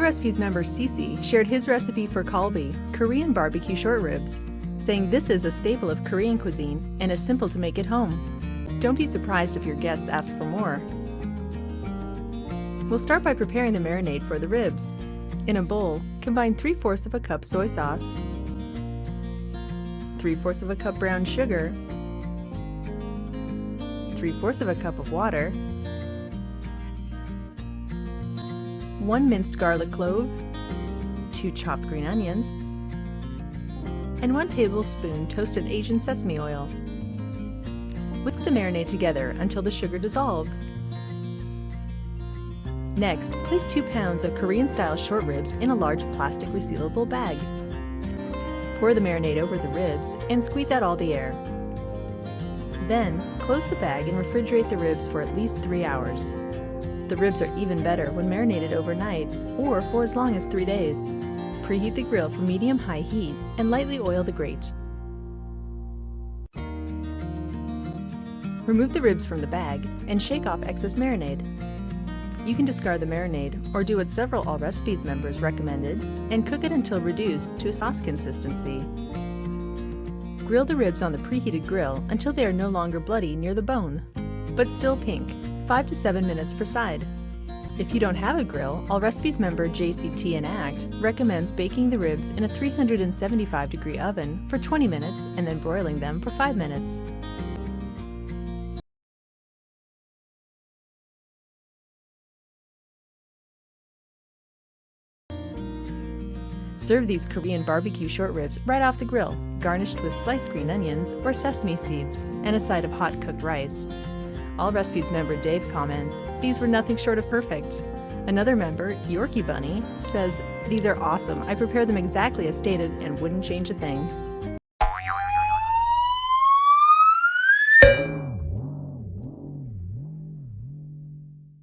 All Recipes member Cece shared his recipe for Kalbi, Korean barbecue short ribs, saying this is a staple of Korean cuisine and is simple to make at home. Don't be surprised if your guests ask for more. We'll start by preparing the marinade for the ribs. In a bowl, combine 3/4 of a cup soy sauce, 3/4 of a cup brown sugar, 3/4 of a cup of water, 1 minced garlic clove, 2 chopped green onions, and 1 tablespoon toasted Asian sesame oil. Whisk the marinade together until the sugar dissolves. Next, place 2 pounds of Korean-style short ribs in a large plastic resealable bag. Pour the marinade over the ribs and squeeze out all the air. Then, close the bag and refrigerate the ribs for at least 3 hours. The ribs are even better when marinated overnight or for as long as 3 days. Preheat the grill for medium-high heat and lightly oil the grate. Remove the ribs from the bag and shake off excess marinade. You can discard the marinade or do what several All Recipes members recommended and cook it until reduced to a sauce consistency. Grill the ribs on the preheated grill until they are no longer bloody near the bone, but still pink, 5 to 7 minutes per side. If you don't have a grill, All Recipes member JCT and ACT recommends baking the ribs in a 375-degree oven for 20 minutes and then broiling them for 5 minutes. Serve these Korean barbecue short ribs right off the grill, garnished with sliced green onions or sesame seeds and a side of hot cooked rice. All Recipes member Dave comments, "These were nothing short of perfect." Another member, Yorkie Bunny, says, "These are awesome. I prepared them exactly as stated and wouldn't change a thing."